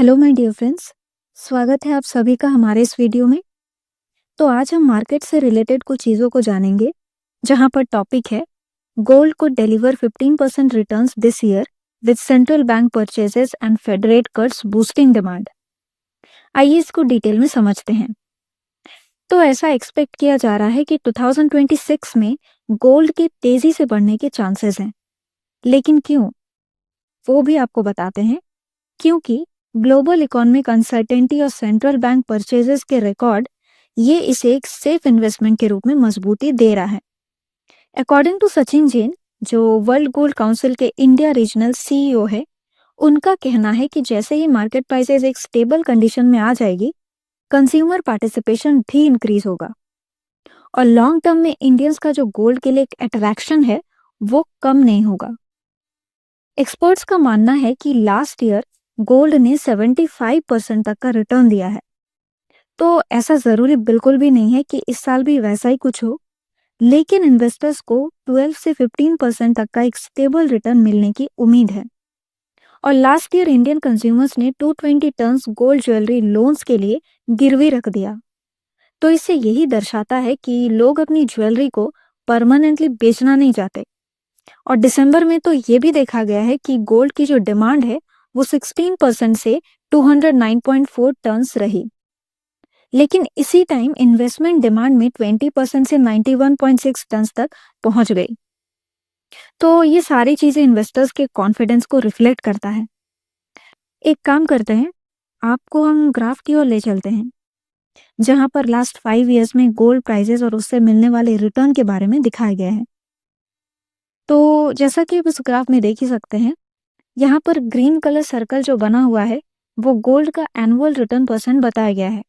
Hello my dear friends. स्वागत है आप सभी का हमारे इस वीडियो में। तो आज हम मार्केट से रिलेटेड कुछ चीज़ों को जानेंगे, जहां पर टॉपिक है गोल्ड को deliver 15% returns this year with central bank purchases and Fed rate cuts boosting demand. आइए इसको डिटेल में समझते हैं। तो ऐसा एक्सपेक्ट किया जा रहा है कि 2026 में गोल्ड के तेजी से बढ़ने के चांसेस हैं, लेकिन क्यों, वो भी आपको बताते हैं। क्योंकि ग्लोबल इकोनॉमिक अनसर्टेनिटी और सेंट्रल बैंक परचेजेस के रिकॉर्ड ये इसे एक सेफ इन्वेस्टमेंट के रूप में मजबूती दे रहा है। अकॉर्डिंग टू सचिन जैन, जो वर्ल्ड गोल्ड काउंसिल के इंडिया रीजनल सीईओ है, उनका कहना है कि जैसे ही मार्केट प्राइसेस एक स्टेबल कंडीशन में आ जाएगी, कंज्यूमर पार्टिसिपेशन भी इंक्रीज होगा और लॉन्ग टर्म में इंडियंस का जो गोल्ड के लिए एक अट्रैक्शन है वो कम नहीं होगा। एक्सपर्ट्स का मानना है कि लास्ट ईयर गोल्ड ने 75% तक का रिटर्न दिया है। तो ऐसा जरूरी बिल्कुल भी नहीं है कि इस साल भी वैसा ही कुछ हो, लेकिन इन्वेस्टर्स को 12 से 15% तक का एक स्टेबल रिटर्न मिलने की उम्मीद है। और लास्ट ईयर इंडियन कंज्यूमर्स ने 220 टन्स गोल्ड ज्वेलरी लोन्स के लिए गिरवी रख दिया। तो इससे यही दर्शाता है कि लोग अपनी ज्वेलरी को परमानेंटली बेचना नहीं चाहते। और दिसंबर में तो ये भी देखा गया है कि गोल्ड की जो डिमांड है वो 16% से 209.4 टन्स रही। लेकिन इसी टाइम इन्वेस्टमेंट डिमांड में 20% से 91.6 टन्स तक पहुंच गई। तो ये सारी चीजें इन्वेस्टर्स के कॉन्फिडेंस को रिफ्लेक्ट करता है। एक काम करते हैं, आपको हम ग्राफ की ओर ले चलते हैं, जहां पर लास्ट 5 ईयर्स में गोल्ड प्राइसेस और उससे मिलने वाले रिटर्न के बारे में दिखाया गया है। तो जैसा कि आप इस ग्राफ में देख ही सकते हैं, यहाँ पर ग्रीन कलर सर्कल जो बना हुआ है वो गोल्ड का एनुअल रिटर्न परसेंट बताया गया है,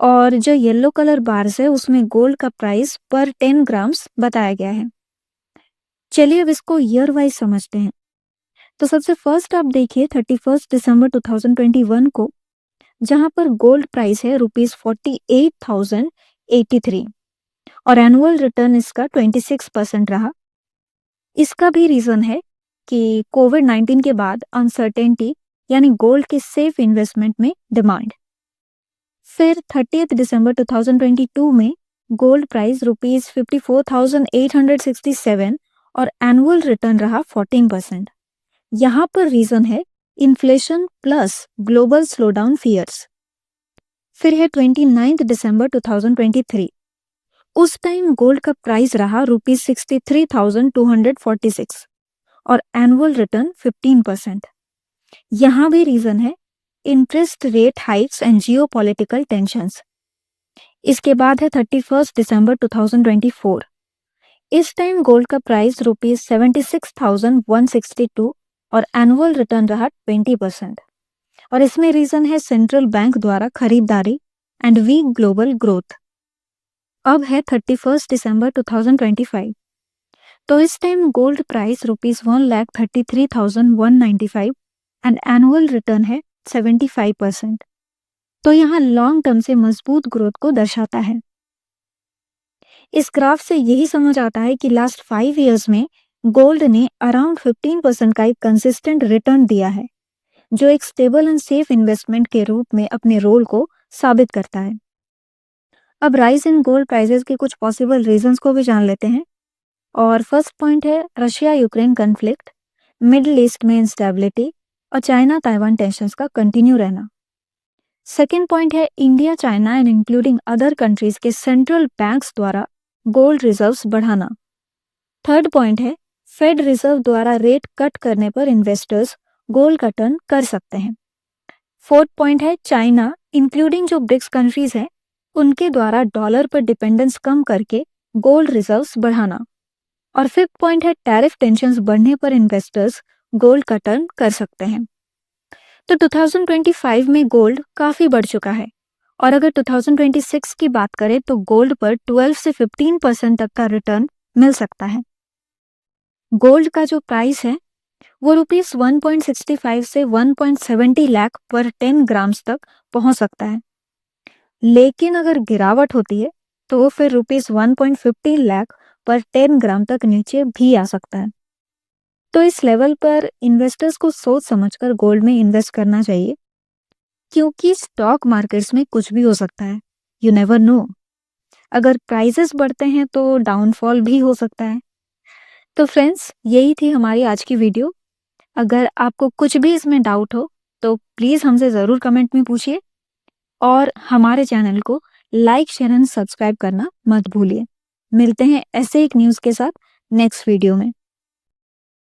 और जो येलो कलर बार्स है उसमें गोल्ड का प्राइस पर 10 ग्राम्स बताया गया है। चलिए अब इसको ईयर वाइज समझते हैं। तो सबसे फर्स्ट आप देखिए 31 दिसंबर 2021 को, जहां पर गोल्ड प्राइस है ₹48,083 और एनुअल रिटर्न इसका 26% रहा। इसका भी रीजन है कि कोविड-19 के बाद अनसर्टेनिटी, यानी गोल्ड के सेफ इन्वेस्टमेंट में डिमांड। फिर 30 दिसंबर 2022 में गोल्ड प्राइस ₹54,867 और एनुअल रिटर्न रहा 14%। यहाँ पर रीजन है inflation plus global slowdown fears. फिर है 29 दिसंबर 2023, उस टाइम गोल्ड का प्राइस रहा ₹63,246 और एनुअल रिटर्न 15%। यहाँ भी रीजन है interest rate hikes and geopolitical tensions. इसके बाद है 31 दिसंबर 2024, इस टाइम गोल्ड का प्राइस ₹76,162 और एनुअल रिटर्न रहा 20%। और इसमें रीजन है सेंट्रल बैंक द्वारा खरीदारी एंड वीक ग्लोबल ग्रोथ। अब है 31 दिसंबर 2025, तो इस time gold price ₹1,33,195 and annual return है 75%। तो यहाँ लॉन्ग टर्म से मजबूत ग्रोथ को दर्शाता है। इस ग्राफ से यही समझ आता है कि लास्ट 5 ईयर्स में गोल्ड ने अराउंड 15% का एक कंसिस्टेंट रिटर्न दिया है, जो एक स्टेबल एंड सेफ इन्वेस्टमेंट के रूप में अपने रोल को साबित करता है। अब राइज इन गोल्ड प्राइसेस के कुछ पॉसिबल रीजंस को भी जान लेते हैं। और फर्स्ट पॉइंट है Russia Ukraine conflict, middle east में इंस्टेबिलिटी और चाइना ताइवान टेंशंस का कंटिन्यू रहना। सेकेंड पॉइंट है India China and including other countries के सेंट्रल बैंक्स द्वारा गोल्ड रिजर्व्स बढ़ाना। थर्ड पॉइंट है फेड रिजर्व द्वारा रेट कट करने पर इन्वेस्टर्स गोल्ड का टर्न कर सकते हैं। फोर्थ पॉइंट है चाइना इंक्लूडिंग जो ब्रिक्स कंट्रीज हैं उनके द्वारा डॉलर पर डिपेंडेंस कम करके गोल्ड रिजर्व्स बढ़ाना। और फिफ्थ पॉइंट है टैरिफ टेंशंस बढ़ने पर इन्वेस्टर्स गोल्ड का टर्न कर सकते हैं। तो 2025 में गोल्ड काफी बढ़ चुका है, और अगर 2026 की बात करें तो गोल्ड पर 12 से 15% तक का रिटर्न मिल सकता है। गोल्ड का जो प्राइस है वो ₹1.65 से 1.70 लाख पर 10 ग्राम्स तक पहुंच सकता है, लेकिन अगर गिरावट होती है तो वो फिर ₹1.15 लाख पर 10 ग्राम तक नीचे भी आ सकता है। तो इस लेवल पर इन्वेस्टर्स को सोच समझकर गोल्ड में इन्वेस्ट करना चाहिए, क्योंकि स्टॉक मार्केट्स में कुछ भी हो सकता है, यू नेवर नो। अगर प्राइसेस बढ़ते हैं तो डाउनफॉल भी हो सकता है। तो फ्रेंड्स, यही थी हमारी आज की वीडियो। अगर आपको कुछ भी इसमें डाउट हो तो प्लीज़ हमसे ज़रूर कमेंट में पूछिए और हमारे चैनल को लाइक, शेयर एंड सब्सक्राइब करना मत भूलिए। मिलते हैं ऐसे एक न्यूज़ के साथ नेक्स्ट वीडियो में।